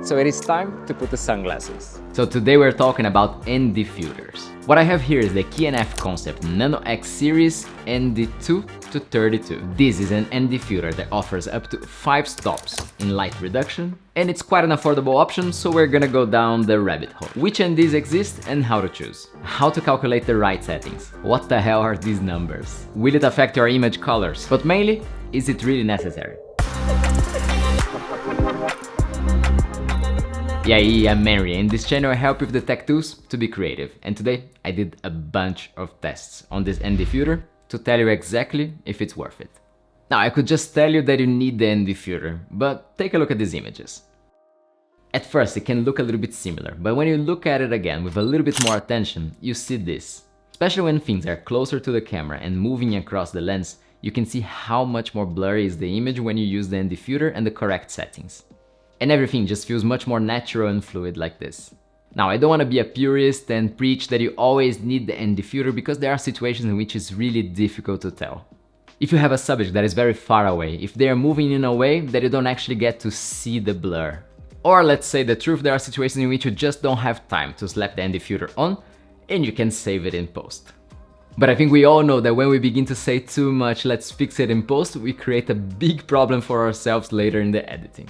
So it is time to put the sunglasses. So today we're talking about ND diffusers. What I have here is the K&F Concept Nano X Series ND2-N32. This is an ND diffuser that offers up to 5 stops in light reduction, and it's quite an affordable option, so we're gonna go down the rabbit hole. Which NDs exist and how to choose. How to calculate the right settings. What the hell are these numbers? Will it affect your image colors? But mainly, is it really necessary? Yeah, I'm Mary, and in this channel I help with the tech tools to be creative. And today I did a bunch of tests on this ND diffuser to tell you exactly if it's worth it. Now I could just tell you that you need the ND diffuser, but take a look at these images. At first it can look a little bit similar, but when you look at it again with a little bit more attention, you see this. Especially when things are closer to the camera and moving across the lens, you can see how much more blurry is the image when you use the ND diffuser and the correct settings. And everything just feels much more natural and fluid like this. Now, I don't want to be a purist and preach that you always need the ND diffuser because there are situations in which it's really difficult to tell. If you have a subject that is very far away, if they are moving in a way that you don't actually get to see the blur. Or let's say the truth, there are situations in which you just don't have time to slap the ND diffuser on and you can save it in post. But I think we all know that when we begin to say too much, let's fix it in post, we create a big problem for ourselves later in the editing.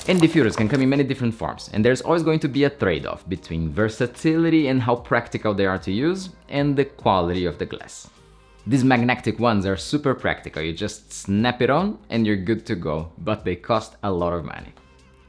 ND diffusers can come in many different forms, and there's always going to be a trade-off between versatility and how practical they are to use, and the quality of the glass. These magnetic ones are super practical, you just snap it on and you're good to go, but they cost a lot of money.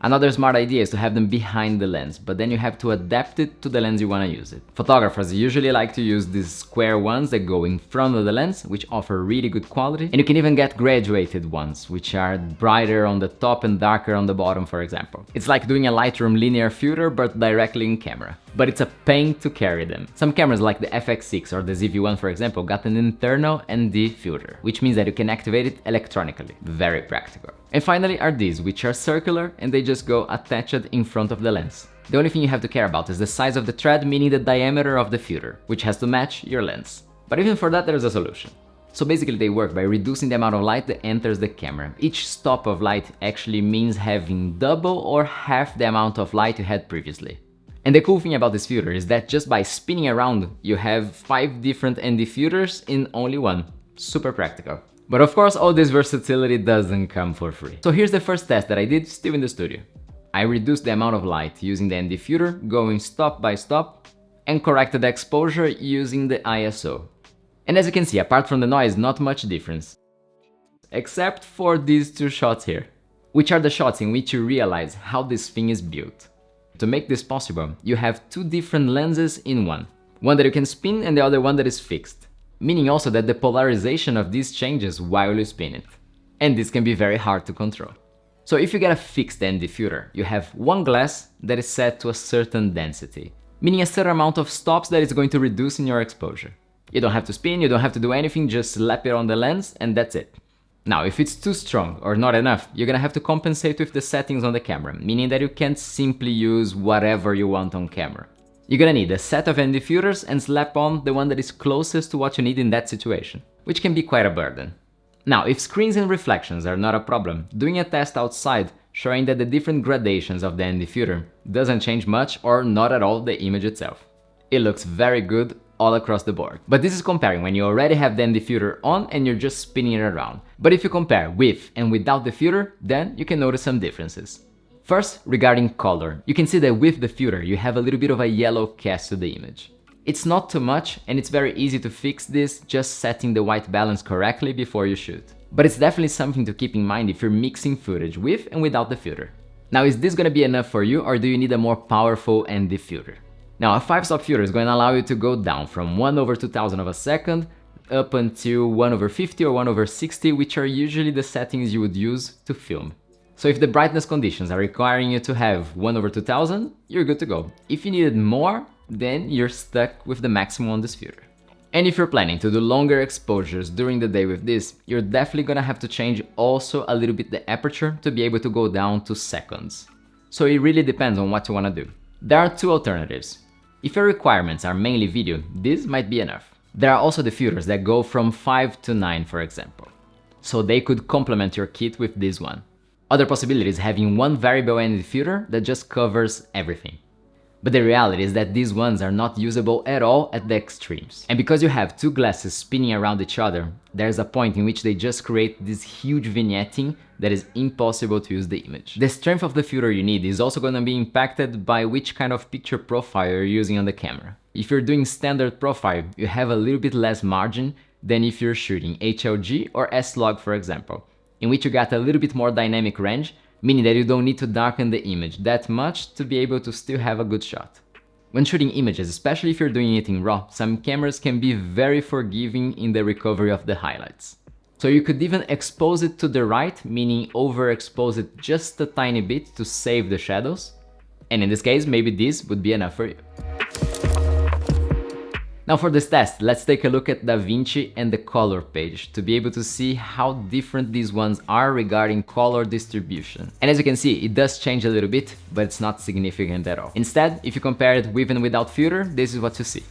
Another smart idea is to have them behind the lens, but then you have to adapt it to the lens you want to use it. Photographers usually like to use these square ones that go in front of the lens, which offer really good quality, and you can even get graduated ones, which are brighter on the top and darker on the bottom, for example. It's like doing a Lightroom linear filter, but directly in camera. But it's a pain to carry them. Some cameras like the FX6 or the ZV-1, for example, got an internal ND filter, which means that you can activate it electronically. Very practical. And finally are these, which are circular and they just go attached in front of the lens. The only thing you have to care about is the size of the thread, meaning the diameter of the filter, which has to match your lens. But even for that, there's a solution. So basically they work by reducing the amount of light that enters the camera. Each stop of light actually means having double or half the amount of light you had previously. And the cool thing about this filter is that just by spinning around, you have 5 different ND filters in only one. Super practical. But of course, all this versatility doesn't come for free. So here's the first test that I did still in the studio. I reduced the amount of light using the ND filter, going stop by stop, and corrected the exposure using the ISO. And as you can see, apart from the noise, not much difference. Except for these 2 shots here, which are the shots in which you realize how this thing is built. To make this possible, you have 2 different lenses in one. One that you can spin and the other one that is fixed. Meaning also that the polarization of these changes while you spin it. And this can be very hard to control. So if you get a fixed ND diffuser, you have one glass that is set to a certain density. Meaning a certain amount of stops that it's going to reduce in your exposure. You don't have to spin, you don't have to do anything, just slap it on the lens and that's it. Now, if it's too strong or not enough, you're gonna have to compensate with the settings on the camera, meaning that you can't simply use whatever you want on camera. You're gonna need a set of ND diffusers and slap on the one that is closest to what you need in that situation, which can be quite a burden. Now, if screens and reflections are not a problem, doing a test outside showing that the different gradations of the ND diffuser doesn't change much or not at all the image itself. It looks very good all across the board. But this is comparing when you already have the ND diffuser on and you're just spinning it around. But if you compare with and without the filter, then you can notice some differences. First, regarding color, you can see that with the filter you have a little bit of a yellow cast to the image. It's not too much and it's very easy to fix this just setting the white balance correctly before you shoot. But it's definitely something to keep in mind if you're mixing footage with and without the filter. Now, is this gonna be enough for you or do you need a more powerful ND diffuser? Now, a 5-stop filter is going to allow you to go down from 1/2000 of a second up until 1/50 or 1/60, which are usually the settings you would use to film. So if the brightness conditions are requiring you to have 1/2000, you're good to go. If you needed more, then you're stuck with the maximum on this filter. And if you're planning to do longer exposures during the day with this, you're definitely going to have to change also a little bit the aperture to be able to go down to seconds. So it really depends on what you want to do. There are 2 alternatives. If your requirements are mainly video, this might be enough. There are also the filters that go from 5 to 9, for example. So they could complement your kit with this one. Other possibility is having one variable ND filter that just covers everything. But the reality is that these ones are not usable at all at the extremes. And because you have two glasses spinning around each other, there's a point in which they just create this huge vignetting that is impossible to use the image. The strength of the filter you need is also going to be impacted by which kind of picture profile you're using on the camera. If you're doing standard profile, you have a little bit less margin than if you're shooting HLG or S-Log, for example, in which you got a little bit more dynamic range, meaning that you don't need to darken the image that much to be able to still have a good shot. When shooting images, especially if you're doing it in RAW, some cameras can be very forgiving in the recovery of the highlights. So you could even expose it to the right, meaning overexpose it just a tiny bit to save the shadows. And in this case, maybe this would be enough for you. Now for this test, let's take a look at DaVinci and the color page to be able to see how different these ones are regarding color distribution. And as you can see, it does change a little bit, but it's not significant at all. Instead, if you compare it with and without filter, this is what you see.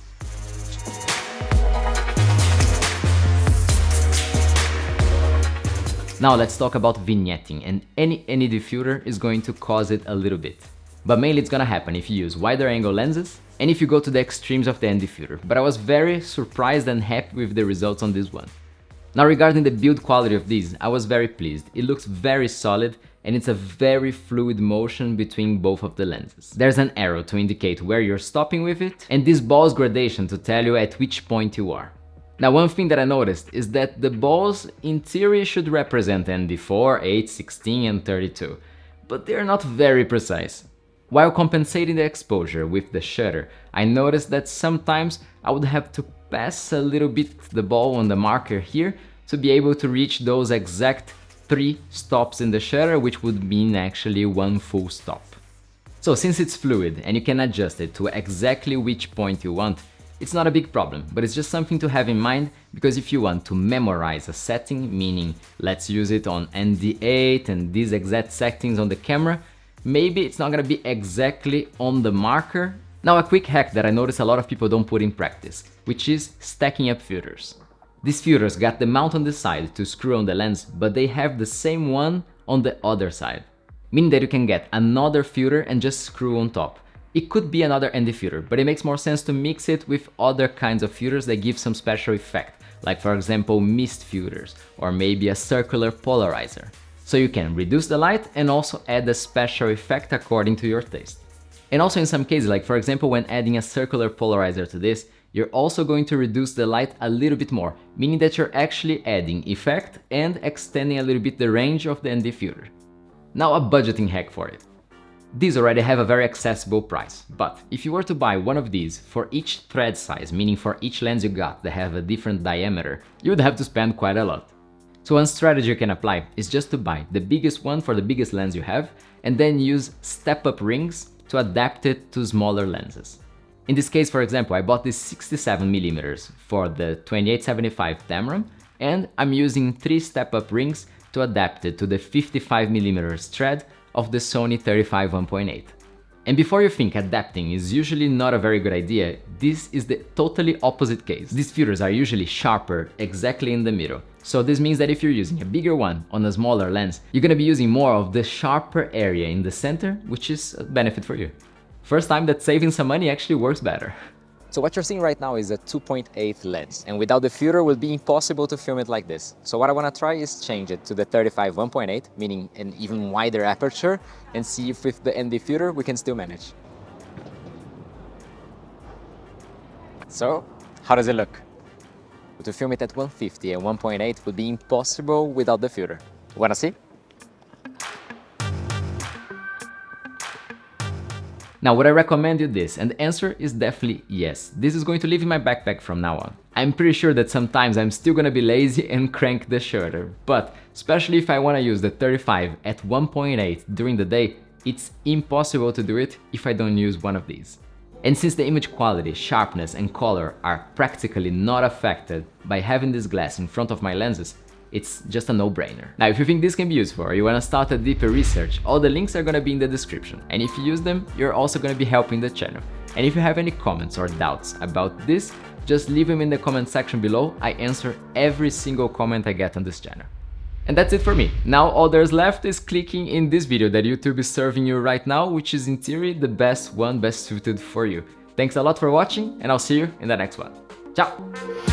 Now let's talk about vignetting, and any ND filter is going to cause it a little bit. But mainly it's gonna happen if you use wider angle lenses and if you go to the extremes of the ND filter. But I was very surprised and happy with the results on this one. Now regarding the build quality of these, I was very pleased. It looks very solid and it's a very fluid motion between both of the lenses. There's an arrow to indicate where you're stopping with it, and this balls gradation to tell you at which point you are. Now one thing that I noticed is that the balls in theory should represent ND4, 8, 16 and 32, but they're not very precise. While compensating the exposure with the shutter, I noticed that sometimes I would have to pass a little bit the ball on the marker here to be able to reach those exact 3 stops in the shutter, which would mean actually 1 full stop. So since it's fluid and you can adjust it to exactly which point you want, it's not a big problem, but it's just something to have in mind, because if you want to memorize a setting, meaning let's use it on ND8 and these exact settings on the camera, maybe it's not gonna be exactly on the marker. Now a quick hack that I notice a lot of people don't put in practice, which is stacking up filters. These filters got the mount on the side to screw on the lens, but they have the same one on the other side, meaning that you can get another filter and just screw on top. It could be another ND filter, but it makes more sense to mix it with other kinds of filters that give some special effect, like for example mist filters or maybe a circular polarizer. So you can reduce the light and also add a special effect according to your taste. And also in some cases, like for example when adding a circular polarizer to this, you're also going to reduce the light a little bit more, meaning that you're actually adding effect and extending a little bit the range of the ND filter. Now a budgeting hack for it. These already have a very accessible price, but if you were to buy one of these for each thread size, meaning for each lens you got that have a different diameter, you would have to spend quite a lot. So one strategy you can apply is just to buy the biggest one for the biggest lens you have, and then use step-up rings to adapt it to smaller lenses. In this case, for example, I bought this 67mm for the 2875 Tamron, and I'm using 3 step-up rings to adapt it to the 55mm thread of the Sony 35 1.8. And before you think adapting is usually not a very good idea, this is the totally opposite case. These filters are usually sharper exactly in the middle. So this means that if you're using a bigger one on a smaller lens, you're gonna be using more of the sharper area in the center, which is a benefit for you. First time that saving some money actually works better. So what you're seeing right now is a 2.8 lens, and without the filter it would be impossible to film it like this. So what I want to try is change it to the 35 1.8, meaning an even wider aperture, and see if with the ND filter we can still manage. So, how does it look? To film it at 150 and 1.8 would be impossible without the filter. Wanna see? Now, would I recommend you this? And the answer is definitely yes. This is going to live in my backpack from now on. I'm pretty sure that sometimes I'm still gonna be lazy and crank the shutter, but especially if I wanna use the 35 at 1.8 during the day, it's impossible to do it if I don't use one of these. And since the image quality, sharpness and color are practically not affected by having this glass in front of my lenses, it's just a no-brainer. Now, if you think this can be useful or you want to start a deeper research, all the links are going to be in the description. And if you use them, you're also going to be helping the channel. And if you have any comments or doubts about this, just leave them in the comment section below. I answer every single comment I get on this channel. And that's it for me. Now all there's left is clicking in this video that YouTube is serving you right now, which is in theory the best one, best suited for you. Thanks a lot for watching, and I'll see you in the next one. Ciao!